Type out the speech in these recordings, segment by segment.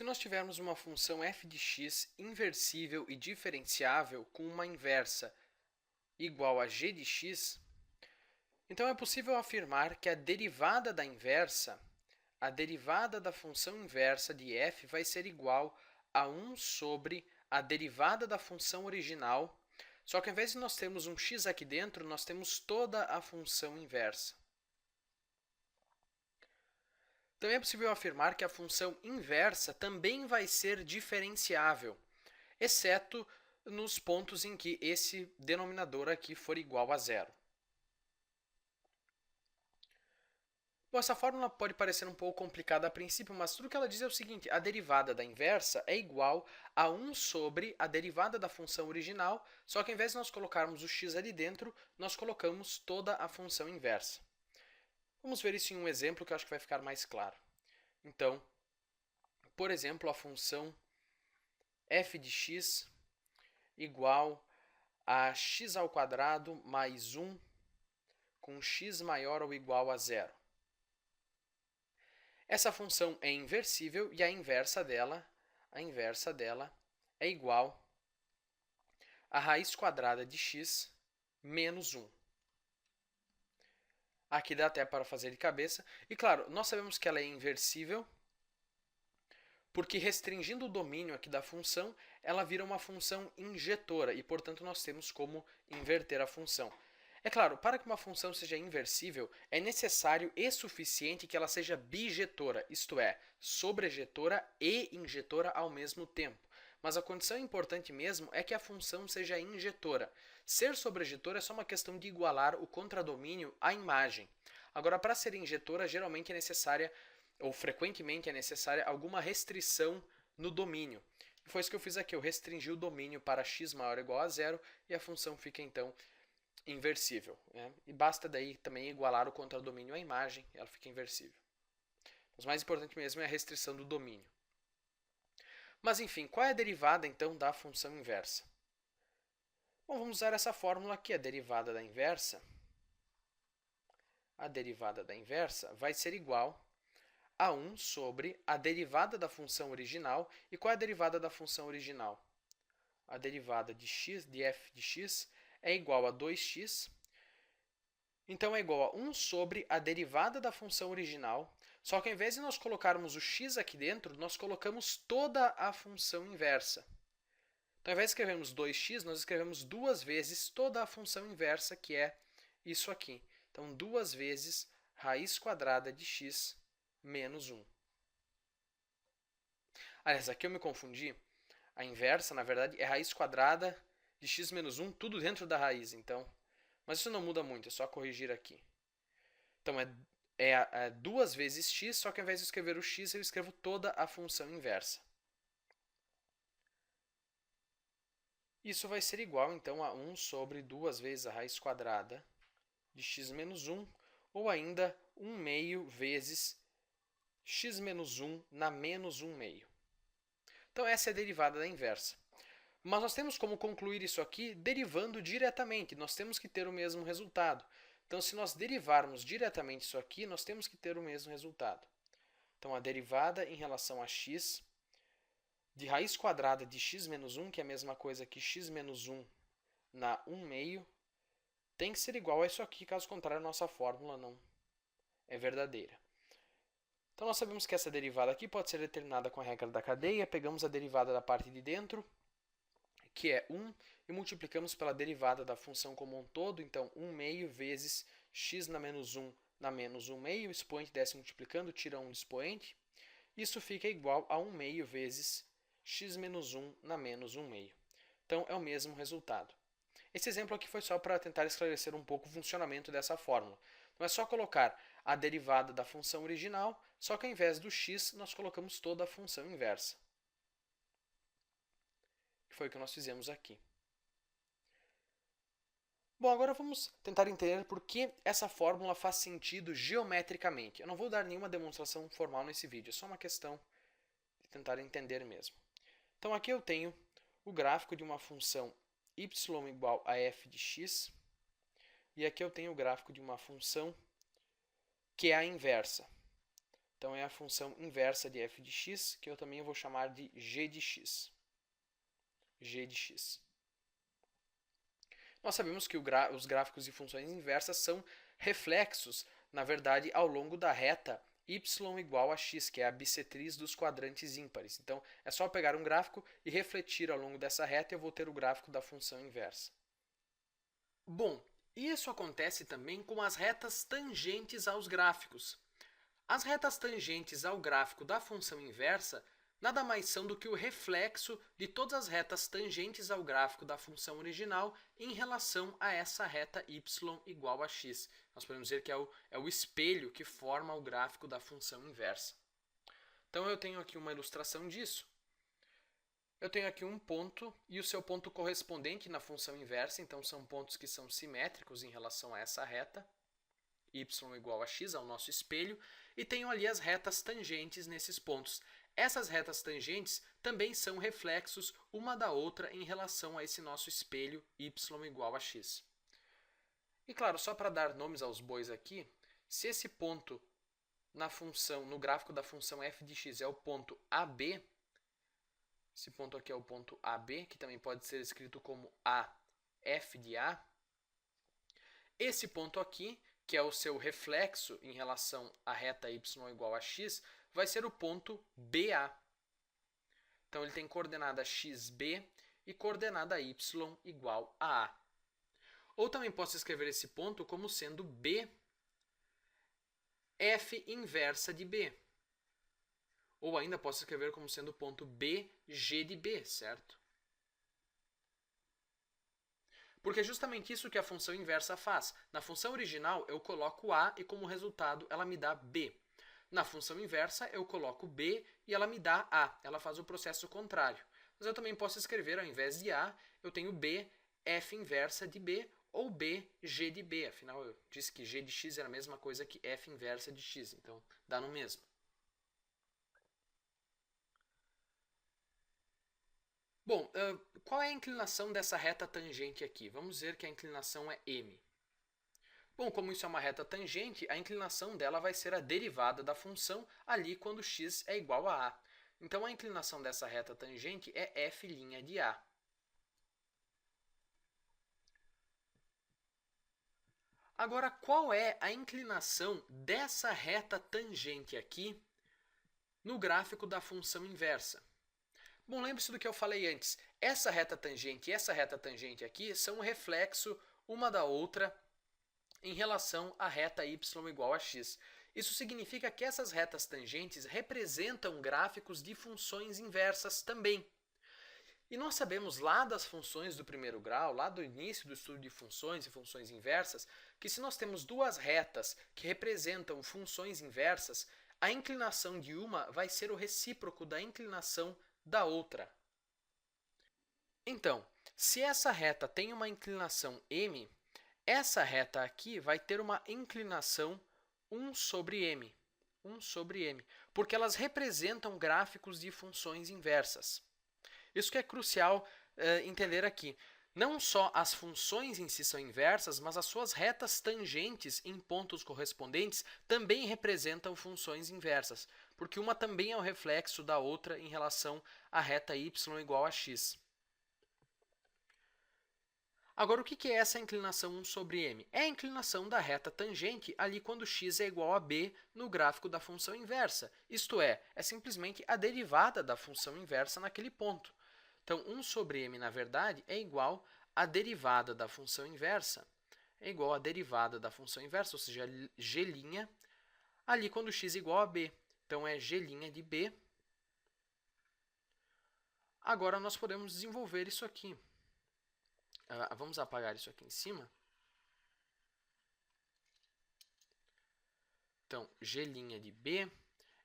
Se nós tivermos uma função f de x inversível e diferenciável com uma inversa igual a g de x, então é possível afirmar que a derivada da função inversa de f vai ser igual a 1 sobre a derivada da função original, só que ao invés de nós termos um x aqui dentro, nós temos toda a função inversa. Também é possível afirmar que a função inversa também vai ser diferenciável, exceto nos pontos em que esse denominador aqui for igual a zero. Bom, essa fórmula pode parecer um pouco complicada a princípio, mas tudo que ela diz é o seguinte: a derivada da inversa é igual a 1 sobre a derivada da função original, só que ao invés de nós colocarmos o x ali dentro, nós colocamos toda a função inversa. Vamos ver isso em um exemplo que eu acho que vai ficar mais claro. Então, por exemplo, a função f de x igual a x ao quadrado mais 1 com x maior ou igual a zero. Essa função é inversível e a inversa dela é igual a raiz quadrada de x menos 1. Aqui dá até para fazer de cabeça. E claro, nós sabemos que ela é inversível porque restringindo o domínio aqui da função, ela vira uma função injetora e, portanto, nós temos como inverter a função. É claro, para que uma função seja inversível, é necessário e suficiente que ela seja bijetora, isto é, sobrejetora e injetora ao mesmo tempo. Mas a condição importante mesmo é que a função seja injetora. Ser sobrejetora é só uma questão de igualar o contradomínio à imagem. Agora, para ser injetora, geralmente é necessária, ou frequentemente é necessária, alguma restrição no domínio. E foi isso que eu fiz aqui, eu restringi o domínio para x maior ou igual a zero e a função fica então inversível. Né? E basta daí também igualar o contradomínio à imagem, ela fica inversível. Mas o mais importante mesmo é a restrição do domínio. Mas enfim, qual é a derivada então da função inversa? Bom, vamos usar essa fórmula aqui, a derivada da inversa. A derivada da inversa vai ser igual a 1 sobre a derivada da função original. E qual é a derivada da função original? A derivada de f de x é igual a 2x. Então, é igual a 1 sobre a derivada da função original, só que ao invés de nós colocarmos o x aqui dentro, nós colocamos toda a função inversa. Então, ao invés de escrevermos 2x, nós escrevemos duas vezes toda a função inversa, que é isso aqui. Então, duas vezes raiz quadrada de x menos 1. Aliás, aqui eu me confundi. A inversa, na verdade, é raiz quadrada de x menos 1, tudo dentro da raiz. Então, mas isso não muda muito, é só corrigir aqui. Então, é 2 vezes x, só que ao invés de escrever o x, eu escrevo toda a função inversa. Isso vai ser igual, então, a 1 sobre 2 vezes a raiz quadrada de x menos 1, ou ainda 1 meio vezes x menos 1 na menos 1 meio. Então, essa é a derivada da inversa. Mas nós temos como concluir isso aqui derivando diretamente. Nós temos que ter o mesmo resultado. Então, se nós derivarmos diretamente isso aqui, nós temos que ter o mesmo resultado. Então, a derivada em relação a x de raiz quadrada de x menos 1, que é a mesma coisa que x menos 1 na 1 meio, tem que ser igual a isso aqui, caso contrário, a nossa fórmula não é verdadeira. Então, nós sabemos que essa derivada aqui pode ser determinada com a regra da cadeia. Pegamos a derivada da parte de dentro, que é 1, e multiplicamos pela derivada da função como um todo. Então, 1 meio vezes x na menos 1 na menos 1 meio. O expoente desce multiplicando, tira 1 do expoente. Isso fica igual a 1 meio vezes x menos 1 na menos 1 meio. Então, é o mesmo resultado. Esse exemplo aqui foi só para tentar esclarecer um pouco o funcionamento dessa fórmula. Então, é só colocar a derivada da função original, só que ao invés do x, nós colocamos toda a função inversa. Foi o que nós fizemos aqui. Bom, agora vamos tentar entender por que essa fórmula faz sentido geometricamente. Eu não vou dar nenhuma demonstração formal nesse vídeo, é só uma questão de tentar entender mesmo. Então, aqui eu tenho o gráfico de uma função y igual a f de x, e aqui eu tenho o gráfico de uma função que é a inversa. Então é a função inversa de f de x, que eu também vou chamar de g de x. G de x. Nós sabemos que os gráficos de funções inversas são reflexos, na verdade, ao longo da reta y igual a x, que é a bissetriz dos quadrantes ímpares. Então, é só pegar um gráfico e refletir ao longo dessa reta e eu vou ter o gráfico da função inversa. Bom, isso acontece também com as retas tangentes aos gráficos. As retas tangentes ao gráfico da função inversa nada mais são do que o reflexo de todas as retas tangentes ao gráfico da função original em relação a essa reta y igual a x. Nós podemos dizer que é o espelho que forma o gráfico da função inversa. Então, eu tenho aqui uma ilustração disso. Eu tenho aqui um ponto e o seu ponto correspondente na função inversa, então são pontos que são simétricos em relação a essa reta, y igual a x, ao nosso espelho, e tenho ali as retas tangentes nesses pontos. Essas retas tangentes também são reflexos uma da outra em relação a esse nosso espelho y igual a x. E claro, só para dar nomes aos bois aqui, se esse ponto no gráfico da função f de x é o ponto AB, esse ponto aqui é o ponto AB, que também pode ser escrito como AF de A, esse ponto aqui, que é o seu reflexo em relação à reta y igual a x, vai ser o ponto BA. Então, ele tem coordenada xb e coordenada y igual a A. Ou também posso escrever esse ponto como sendo B, f inversa de B. Ou ainda posso escrever como sendo o ponto B, G de B, certo? Porque é justamente isso que a função inversa faz. Na função original, eu coloco A e, como resultado, ela me dá B. Na função inversa, eu coloco B e ela me dá A. Ela faz o processo contrário. Mas eu também posso escrever, ao invés de A, eu tenho B, f inversa de B, ou B, G de B. Afinal, eu disse que G de x era a mesma coisa que f inversa de x. Então, dá no mesmo. Bom, qual é a inclinação dessa reta tangente aqui? Vamos dizer que a inclinação é m. Bom, como isso é uma reta tangente, a inclinação dela vai ser a derivada da função ali quando x é igual a a. Então, a inclinação dessa reta tangente é f' de a. Agora, qual é a inclinação dessa reta tangente aqui no gráfico da função inversa? Bom, lembre-se do que eu falei antes. Essa reta tangente e essa reta tangente aqui são um reflexo uma da outra em relação à reta y igual a x. Isso significa que essas retas tangentes representam gráficos de funções inversas também. E nós sabemos lá das funções do primeiro grau, lá do início do estudo de funções e funções inversas, que se nós temos duas retas que representam funções inversas, a inclinação de uma vai ser o recíproco da inclinação da outra. Então, se essa reta tem uma inclinação m, essa reta aqui vai ter uma inclinação 1 sobre m. 1 sobre m, porque elas representam gráficos de funções inversas. Isso que é crucial entender aqui. Não só as funções em si são inversas, mas as suas retas tangentes em pontos correspondentes também representam funções inversas, porque uma também é o reflexo da outra em relação à reta y igual a x. Agora, o que é essa inclinação 1 sobre m? É a inclinação da reta tangente ali quando x é igual a b no gráfico da função inversa. Isto é simplesmente a derivada da função inversa naquele ponto. Então, 1 sobre m, na verdade, é igual à derivada da função inversa. É igual à derivada da função inversa, ou seja, g' ali quando x é igual a b. Então, é g' de b. Agora, nós podemos desenvolver isso aqui. Vamos apagar isso aqui em cima. Então, g' de b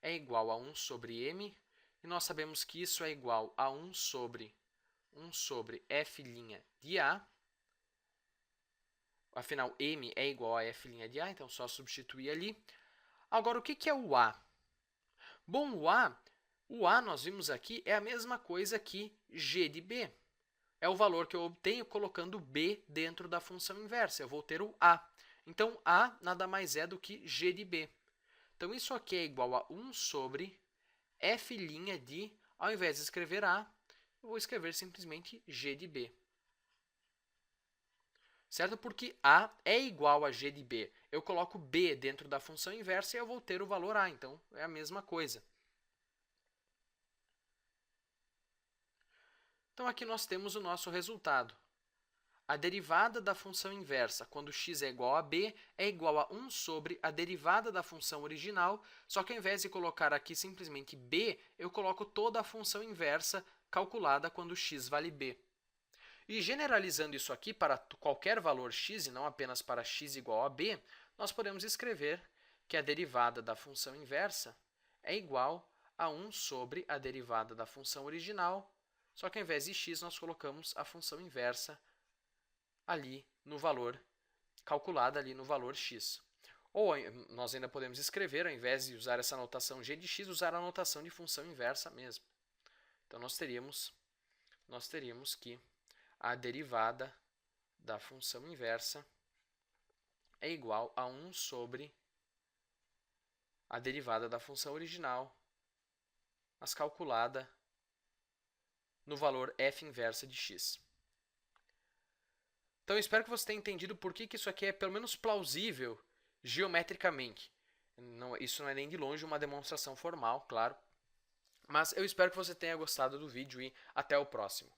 é igual a 1 sobre m. E nós sabemos que isso é igual a 1 sobre f' de a. Afinal, m é igual a f' de a, então só substituir ali. Agora, o que é o a? Bom, o a nós vimos aqui é a mesma coisa que g de b. É o valor que eu obtenho colocando b dentro da função inversa. Eu vou ter o a. Então, a nada mais é do que g de b. Então, isso aqui é igual a 1 sobre f' de, ao invés de escrever A, eu vou escrever simplesmente g de B. Certo? Porque A é igual a g de B. Eu coloco B dentro da função inversa e eu vou ter o valor A. Então, é a mesma coisa. Então, aqui nós temos o nosso resultado. A derivada da função inversa, quando x é igual a b, é igual a 1 sobre a derivada da função original, só que ao invés de colocar aqui simplesmente b, eu coloco toda a função inversa calculada quando x vale b. E generalizando isso aqui para qualquer valor x, e não apenas para x igual a b, nós podemos escrever que a derivada da função inversa é igual a 1 sobre a derivada da função original, só que ao invés de x, nós colocamos a função inversa ali no valor, calculada ali no valor x. Ou nós ainda podemos escrever, ao invés de usar essa notação g de x, usar a notação de função inversa mesmo. Então, nós teríamos que a derivada da função inversa é igual a 1 sobre a derivada da função original, mas calculada no valor f inversa de x. Então, eu espero que você tenha entendido por que isso aqui é pelo menos plausível geometricamente. Isso não é nem de longe uma demonstração formal, claro. Mas eu espero que você tenha gostado do vídeo e até o próximo.